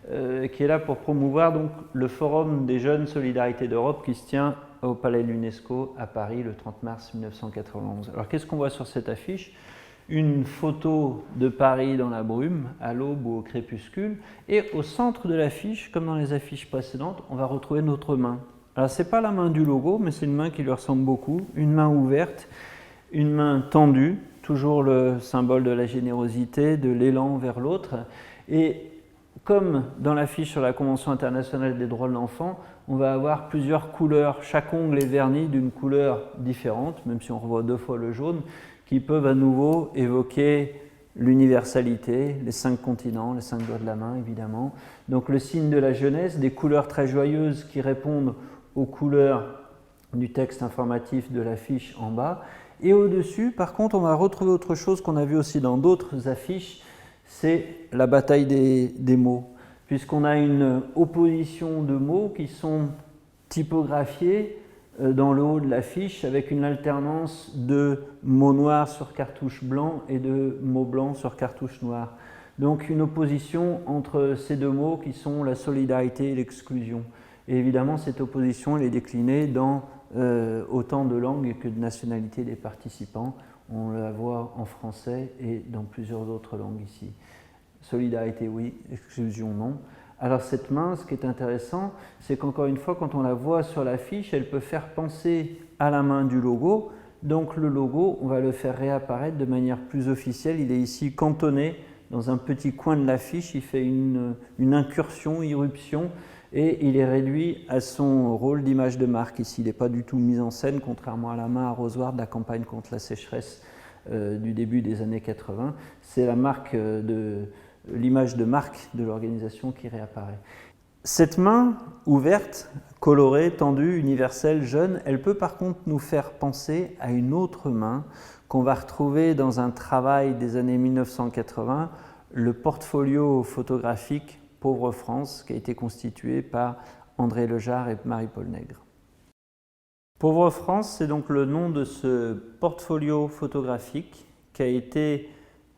Speaker 1: qui est là pour promouvoir donc, le Forum des Jeunes Solidarité d'Europe qui se tient au Palais de l'UNESCO à Paris le 30 mars 1991. Alors qu'est-ce qu'on voit sur cette affiche? Une photo de Paris dans la brume, à l'aube ou au crépuscule, et au centre de l'affiche, comme dans les affiches précédentes, on va retrouver notre main. Alors ce n'est pas la main du logo, mais c'est une main qui lui ressemble beaucoup, une main ouverte, une main tendue, toujours le symbole de la générosité, de l'élan vers l'autre. Et comme dans l'affiche sur la Convention internationale des droits de l'enfant, on va avoir plusieurs couleurs, chaque ongle est verni d'une couleur différente, même si on revoit 2 fois le jaune, qui peuvent à nouveau évoquer l'universalité, les 5 continents, les 5 doigts de la main évidemment. Donc le signe de la jeunesse, des couleurs très joyeuses qui répondent aux couleurs du texte informatif de l'affiche en bas. Et au-dessus, par contre, on va retrouver autre chose qu'on a vu aussi dans d'autres affiches, c'est la bataille des mots, puisqu'on a une opposition de mots qui sont typographiés dans le haut de l'affiche avec une alternance de mots noirs sur cartouche blanc et de mots blancs sur cartouche noire. Donc une opposition entre ces deux mots qui sont la solidarité et l'exclusion. Et évidemment, cette opposition elle est déclinée dans autant de langues que de nationalités des participants. On la voit en français et dans plusieurs autres langues ici. Solidarité oui, exclusion non. Alors cette main, ce qui est intéressant, c'est qu'encore une fois, quand on la voit sur l'affiche, elle peut faire penser à la main du logo. Donc le logo, on va le faire réapparaître de manière plus officielle. Il est ici cantonné dans un petit coin de l'affiche. Il fait une incursion, irruption, et il est réduit à son rôle d'image de marque. Ici, il n'est pas du tout mis en scène, contrairement à la main arrosoir de la campagne contre la sécheresse du début des années 80. C'est la marque l'image de marque de l'organisation qui réapparaît. Cette main ouverte, colorée, tendue, universelle, jeune, elle peut par contre nous faire penser à une autre main qu'on va retrouver dans un travail des années 1980, le portfolio photographique Pauvre France, qui a été constitué par André Lejar et Marie-Paul Nègre. Pauvre France, c'est donc le nom de ce portfolio photographique qui a été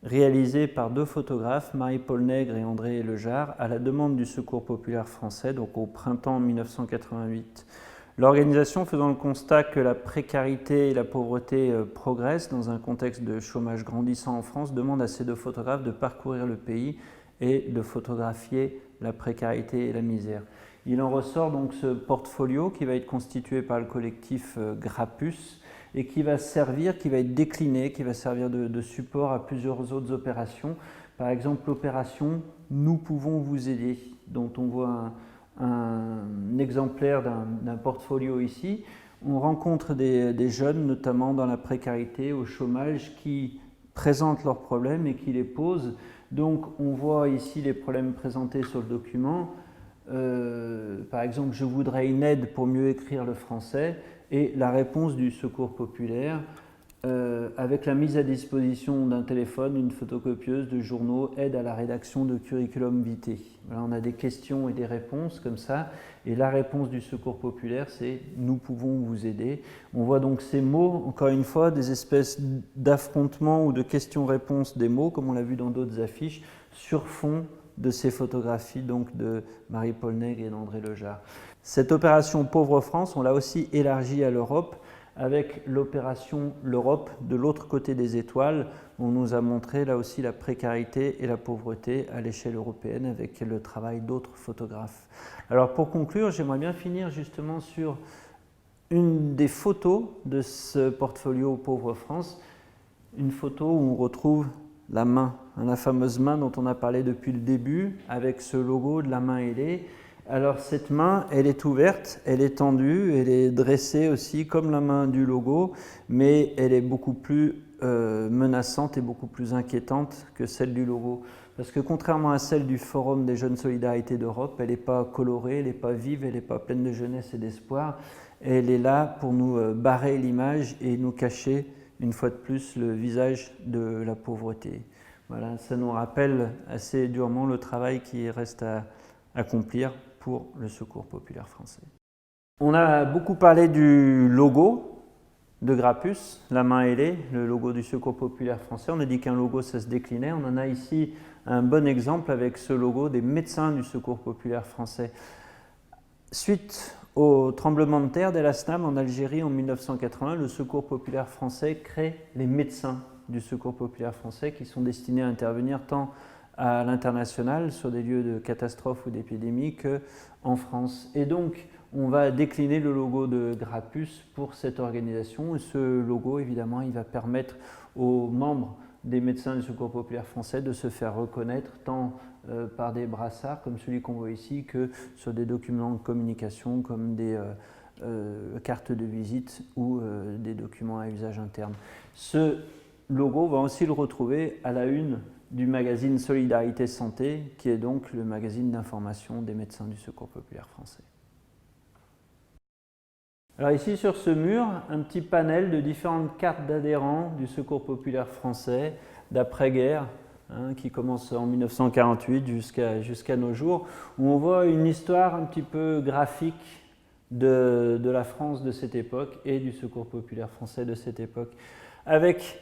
Speaker 1: réalisé par 2 photographes, Marie-Paul Nègre et André Lejar, à la demande du Secours populaire français, donc au printemps 1988. L'organisation faisant le constat que la précarité et la pauvreté progressent dans un contexte de chômage grandissant en France, demande à ces 2 photographes de parcourir le pays et de photographier la précarité et la misère. Il en ressort donc ce portfolio qui va être constitué par le collectif Grappus et qui va être décliné, qui va servir de support à plusieurs autres opérations. Par exemple, l'opération « Nous pouvons vous aider », dont on voit un exemplaire d'un portfolio ici. On rencontre des jeunes, notamment dans la précarité, au chômage, qui présentent leurs problèmes et qui les posent. Donc on voit ici les problèmes présentés sur le document. Par exemple, je voudrais une aide pour mieux écrire le français, et la réponse du Secours populaire avec la mise à disposition d'un téléphone, d'une photocopieuse, de journaux, aide à la rédaction de curriculum vitae. Voilà, on a des questions et des réponses comme ça, et la réponse du Secours populaire, c'est « nous pouvons vous aider ». On voit donc ces mots, encore une fois, des espèces d'affrontements ou de questions-réponses des mots, comme on l'a vu dans d'autres affiches, sur fond de ces photographies donc de Marie-Paul Nègre et d'André Lejar. Cette opération Pauvre France, on l'a aussi élargie à l'Europe avec l'opération L'Europe de l'autre côté des étoiles. On nous a montré là aussi la précarité et la pauvreté à l'échelle européenne avec le travail d'autres photographes. Alors pour conclure, j'aimerais bien finir justement sur une des photos de ce portfolio Pauvre France, une photo où on retrouve la main, la fameuse main dont on a parlé depuis le début, avec ce logo de la main ailée. Alors cette main, elle est ouverte, elle est tendue, elle est dressée aussi comme la main du logo, mais elle est beaucoup plus menaçante et beaucoup plus inquiétante que celle du logo. Parce que contrairement à celle du Forum des Jeunes Solidarités d'Europe, elle n'est pas colorée, elle n'est pas vive, elle n'est pas pleine de jeunesse et d'espoir. Elle est là pour nous barrer l'image et nous cacher une fois de plus le visage de la pauvreté. Voilà, ça nous rappelle assez durement le travail qui reste à accomplir pour le Secours populaire français. On a beaucoup parlé du logo de Grappus, la main ailée, le logo du Secours populaire français. On a dit qu'un logo, ça se déclinait. On en a ici un bon exemple avec ce logo des médecins du Secours populaire français. Suite au tremblement de terre d'El Asnam en Algérie en 1980, le Secours populaire français crée les médecins du Secours populaire français qui sont destinés à intervenir tant à l'international sur des lieux de catastrophes ou d'épidémies qu'en France. Et donc, on va décliner le logo de Grappus pour cette organisation. Et ce logo, évidemment, il va permettre aux membres des médecins du Secours populaire français de se faire reconnaître tant par des brassards comme celui qu'on voit ici que sur des documents de communication comme des cartes de visite ou des documents à usage interne. Ce logo, on va aussi le retrouver à la une du magazine Solidarité Santé, qui est donc le magazine d'information des médecins du Secours populaire français. Alors ici sur ce mur, un petit panel de différentes cartes d'adhérents du Secours populaire français d'après-guerre, qui commence en 1948 jusqu'à nos jours, où on voit une histoire un petit peu graphique de la France de cette époque et du Secours populaire français de cette époque, avec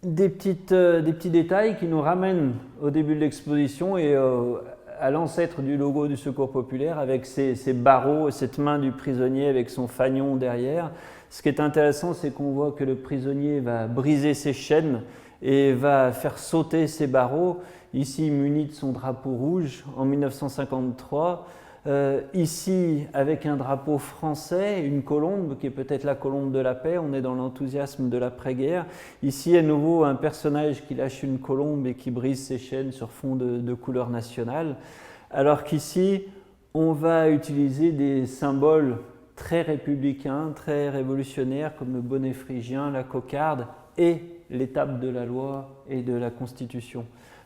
Speaker 1: des petits détails qui nous ramènent au début de l'exposition et à l'ancêtre du logo du Secours populaire avec ces barreaux, cette main du prisonnier avec son fanion derrière. Ce qui est intéressant, c'est qu'on voit que le prisonnier va briser ses chaînes et va faire sauter ses barreaux, ici muni de son drapeau rouge en 1953. Ici, avec un drapeau français, une colombe qui est peut-être la colombe de la paix, on est dans l'enthousiasme de l'après-guerre. Ici, à nouveau, un personnage qui lâche une colombe et qui brise ses chaînes sur fond de couleur nationale. Alors qu'ici, on va utiliser des symboles très républicains, très révolutionnaires, comme le bonnet phrygien, la cocarde et l'étape de la loi et de la Constitution,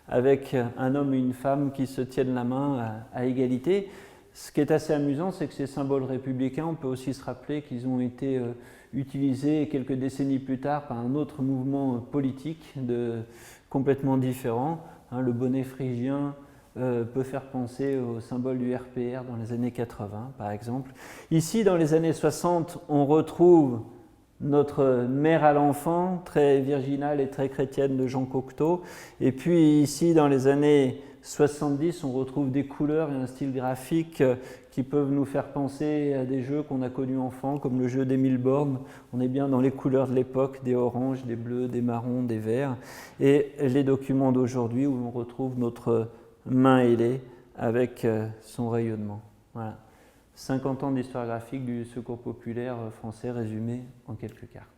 Speaker 1: avec un homme et une femme qui se tiennent la main à égalité. Ce qui est assez amusant, c'est que ces symboles républicains, on peut aussi se rappeler qu'ils ont été utilisés quelques décennies plus tard par un autre mouvement politique complètement différent. Le bonnet phrygien peut faire penser au symbole du RPR dans les années 80, par exemple. Ici, dans les années 60, on retrouve notre mère à l'enfant, très virginale et très chrétienne de Jean Cocteau. Et puis ici, dans les années 70, on retrouve des couleurs et un style graphique qui peuvent nous faire penser à des jeux qu'on a connus enfants, comme le jeu d'Émile Borne. On est bien dans les couleurs de l'époque, des oranges, des bleus, des marrons, des verts. Et les documents d'aujourd'hui où on retrouve notre main ailée avec son rayonnement. Voilà. 50 ans d'histoire graphique du Secours populaire français résumé en quelques cartes.